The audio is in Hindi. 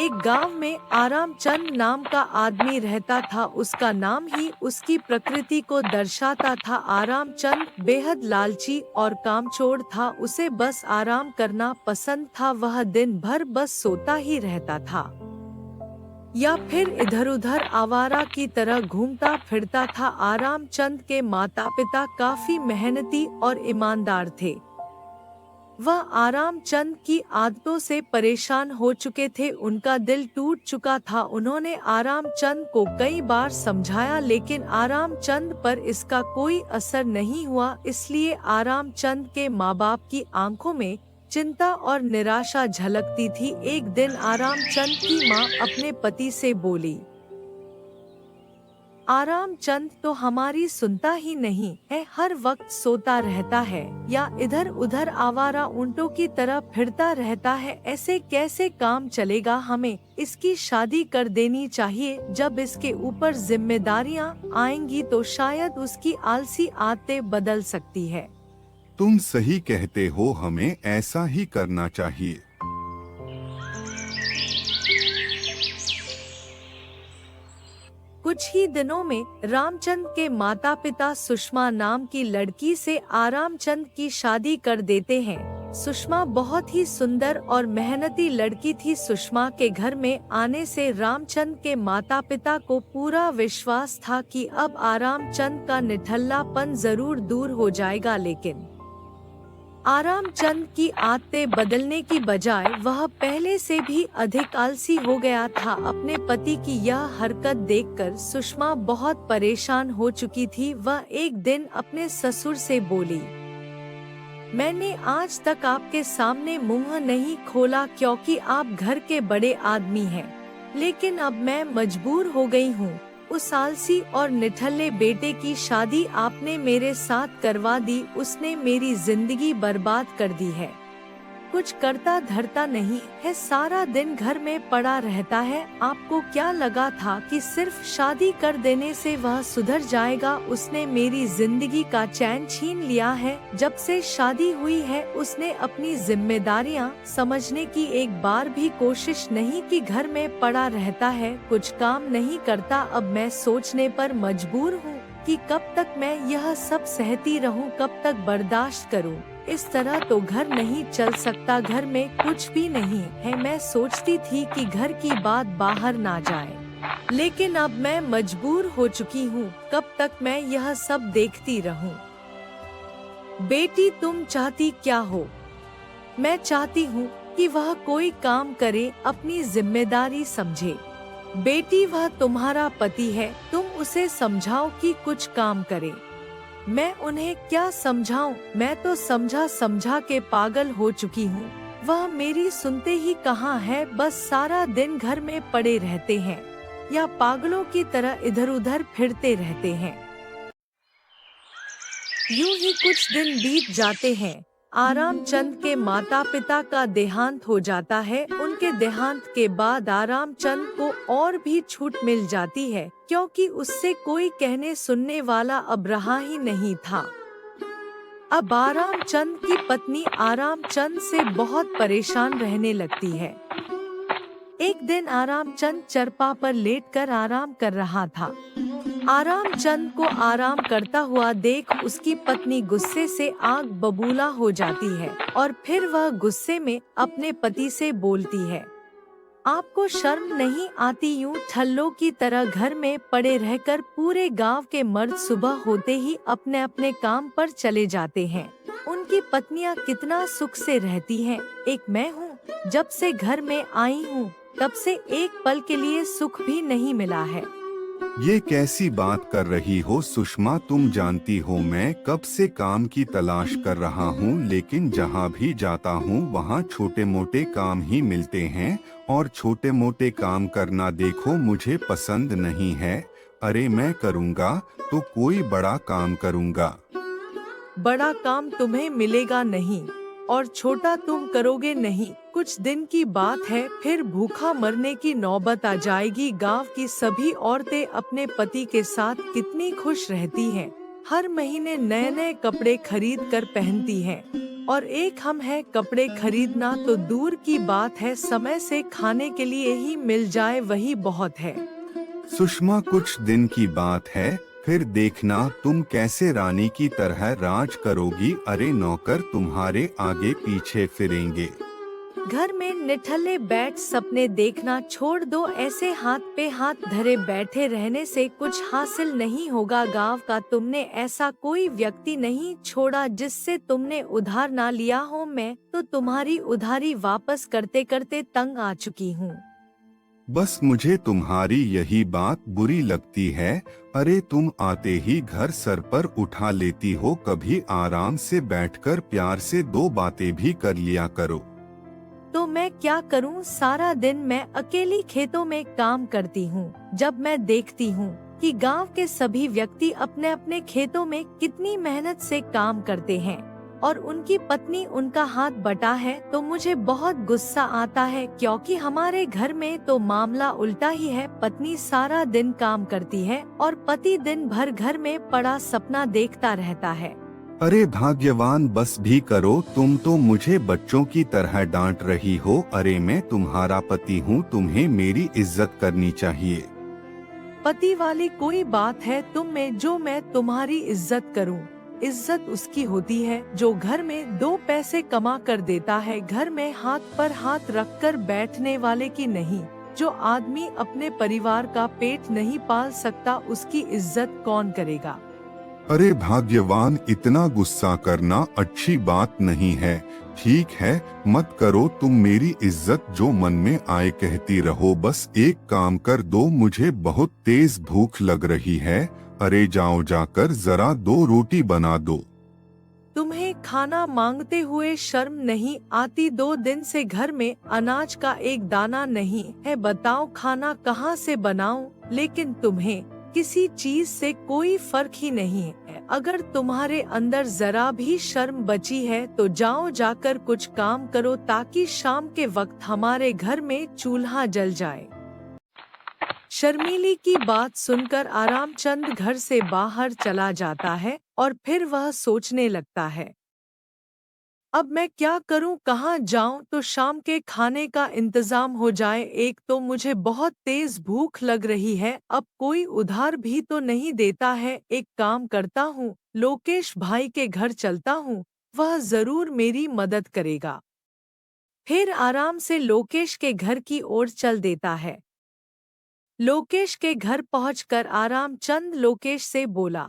एक गांव में आरामचंद नाम का आदमी रहता था। उसका नाम ही उसकी प्रकृति को दर्शाता था। आरामचंद बेहद लालची और कामचोर था। उसे बस आराम करना पसंद था। वह दिन भर बस सोता ही रहता था या फिर इधर उधर आवारा की तरह घूमता फिरता था। आरामचंद के माता पिता काफी मेहनती और ईमानदार थे। वह आरामचंद की आदतों से परेशान हो चुके थे। उनका दिल टूट चुका था। उन्होंने आरामचंद को कई बार समझाया, लेकिन आरामचंद पर इसका कोई असर नहीं हुआ। इसलिए आरामचंद के माँ बाप की आंखों में चिंता और निराशा झलकती थी। एक दिन आरामचंद की माँ अपने पति से बोली, आरामचंद तो हमारी सुनता ही नहीं है, हर वक्त सोता रहता है या इधर उधर आवारा ऊंटों की तरह फिरता रहता है। ऐसे कैसे काम चलेगा? हमें इसकी शादी कर देनी चाहिए। जब इसके ऊपर जिम्मेदारियां आएंगी तो शायद उसकी आलसी आदतें बदल सकती है। तुम सही कहते हो, हमें ऐसा ही करना चाहिए। कुछ ही दिनों में रामचंद के माता पिता सुषमा नाम की लड़की से आरामचंद की शादी कर देते हैं। सुषमा बहुत ही सुंदर और मेहनती लड़की थी। सुषमा के घर में आने से रामचंद के माता पिता को पूरा विश्वास था कि अब आरामचंद का निठल्लापन जरूर दूर हो जाएगा। लेकिन आरामचंद की आदतें बदलने की बजाय वह पहले से भी अधिक आलसी हो गया था। अपने पति की यह हरकत देखकर सुषमा बहुत परेशान हो चुकी थी। वह एक दिन अपने ससुर से बोली, मैंने आज तक आपके सामने मुंह नहीं खोला क्योंकि आप घर के बड़े आदमी हैं, लेकिन अब मैं मजबूर हो गई हूँ। उस आलसी और निठल्ले बेटे की शादी आपने मेरे साथ करवा दी। उसने मेरी जिंदगी बर्बाद कर दी है। कुछ करता धरता नहीं है, सारा दिन घर में पड़ा रहता है। आपको क्या लगा था कि सिर्फ शादी कर देने से वह सुधर जाएगा? उसने मेरी जिंदगी का चैन छीन लिया है। जब से शादी हुई है उसने अपनी जिम्मेदारियां समझने की एक बार भी कोशिश नहीं की। घर में पड़ा रहता है, कुछ काम नहीं करता। अब मैं सोचने पर मजबूर हूँ कि कब तक मैं यह सब सहती रहूं, कब तक बर्दाश्त करूं। इस तरह तो घर नहीं चल सकता। घर में कुछ भी नहीं है। मैं सोचती थी कि घर की बात बाहर ना जाए, लेकिन अब मैं मजबूर हो चुकी हूँ। कब तक मैं यह सब देखती रहूं? बेटी, तुम चाहती क्या हो? मैं चाहती हूँ कि वह कोई काम करे, अपनी जिम्मेदारी समझे। बेटी, वह तुम्हारा पति है, तुम उसे समझाओ कि कुछ काम करे। मैं उन्हें क्या समझाऊं? मैं तो समझा समझा के पागल हो चुकी हूँ। वह मेरी सुनते ही कहाँ है। बस सारा दिन घर में पड़े रहते हैं या पागलों की तरह इधर उधर फिरते रहते हैं। यूं ही कुछ दिन बीत जाते हैं। आरामचंद के माता पिता का देहांत हो जाता है। उनके देहांत के बाद आरामचंद को और भी छूट मिल जाती है, क्योंकि उससे कोई कहने सुनने वाला अब रहा ही नहीं था। अब आरामचंद की पत्नी आरामचंद से बहुत परेशान रहने लगती है। एक दिन आरामचंद चरपा पर लेटकर आराम कर रहा था। आरामचंद को आराम करता हुआ देख उसकी पत्नी गुस्से से आग बबूला हो जाती है और फिर वह गुस्से में अपने पति से बोलती है, आपको शर्म नहीं आती? यूं ठल्लों की तरह घर में पड़े रहकर पूरे गांव के मर्द सुबह होते ही अपने अपने काम पर चले जाते हैं। उनकी पत्नियां कितना सुख से रहती हैं। एक मैं हूँ, जब से घर में आई हूँ तब से एक पल के लिए सुख भी नहीं मिला है। ये कैसी बात कर रही हो सुषमा? तुम जानती हो मैं कब से काम की तलाश कर रहा हूँ, लेकिन जहाँ भी जाता हूँ वहाँ छोटे मोटे काम ही मिलते हैं और छोटे मोटे काम करना देखो मुझे पसंद नहीं है। अरे मैं करूँगा तो कोई बड़ा काम करूँगा। बड़ा काम तुम्हें मिलेगा नहीं और छोटा तुम करोगे नहीं। कुछ दिन की बात है, फिर भूखा मरने की नौबत आ जाएगी। गांव की सभी औरतें अपने पति के साथ कितनी खुश रहती हैं। हर महीने नए नए कपड़े खरीद कर पहनती हैं। और एक हम है कपड़े खरीदना तो दूर की बात है, समय से खाने के लिए ही मिल जाए वही बहुत है। सुषमा कुछ दिन की बात है, फिर देखना तुम कैसे रानी की तरह राज करोगी। अरे नौकर तुम्हारे आगे पीछे फिरेंगे। घर में निठल्ले बैठ सपने देखना छोड़ दो, ऐसे हाथ पे हाथ धरे बैठे रहने से कुछ हासिल नहीं होगा। गांव का तुमने ऐसा कोई व्यक्ति नहीं छोड़ा जिससे तुमने उधार ना लिया हो। मैं तो तुम्हारी उधारी वापस करते करते तंग आ चुकी हूँ। बस मुझे तुम्हारी यही बात बुरी लगती है। अरे तुम आते ही घर सर पर उठा लेती हो, कभी आराम से बैठकर प्यार से दो बातें भी कर लिया करो। तो मैं क्या करूं, सारा दिन मैं अकेली खेतों में काम करती हूं। जब मैं देखती हूं कि गांव के सभी व्यक्ति अपने अपने खेतों में कितनी मेहनत से काम करते हैं और उनकी पत्नी उनका हाथ बटा है, तो मुझे बहुत गुस्सा आता है। क्योंकि हमारे घर में तो मामला उल्टा ही है, पत्नी सारा दिन काम करती है और पति दिन भर घर में पड़ा सपना देखता रहता है। अरे भाग्यवान, बस भी करो, तुम तो मुझे बच्चों की तरह डांट रही हो। अरे मैं तुम्हारा पति हूँ, तुम्हें मेरी इज्जत करनी चाहिए। पति वाली कोई बात है तुम में जो मैं तुम्हारी इज्जत करूं? इज्जत उसकी होती है जो घर में दो पैसे कमा कर देता है, घर में हाथ पर हाथ रखकर बैठने वाले की नहीं। जो आदमी अपने परिवार का पेट नहीं पाल सकता उसकी इज्जत कौन करेगा? अरे भाग्यवान, इतना गुस्सा करना अच्छी बात नहीं है। ठीक है, मत करो तुम मेरी इज्जत, जो मन में आए कहती रहो। बस एक काम कर दो, मुझे बहुत तेज भूख लग रही है। अरे जाओ, जाकर जरा दो रोटी बना दो। तुम्हें खाना मांगते हुए शर्म नहीं आती? 2 दिन से घर में अनाज का एक दाना नहीं है, बताओ खाना कहाँ से बनाऊं? लेकिन तुम्हें किसी चीज से कोई फर्क ही नहीं है। अगर तुम्हारे अंदर जरा भी शर्म बची है तो जाओ, जाकर कुछ काम करो ताकि शाम के वक्त हमारे घर में चूल्हा जल जाए। शर्मीली की बात सुनकर आरामचंद घर से बाहर चला जाता है और फिर वह सोचने लगता है, अब मैं क्या करूं, कहां जाऊं तो शाम के खाने का इंतजाम हो जाए। एक तो मुझे बहुत तेज भूख लग रही है, अब कोई उधार भी तो नहीं देता है। एक काम करता हूं, लोकेश भाई के घर चलता हूं, वह जरूर मेरी मदद करेगा। फिर आराम से लोकेश के घर की ओर चल देता है। लोकेश के घर पहुंचकर आरामचंद लोकेश से बोला,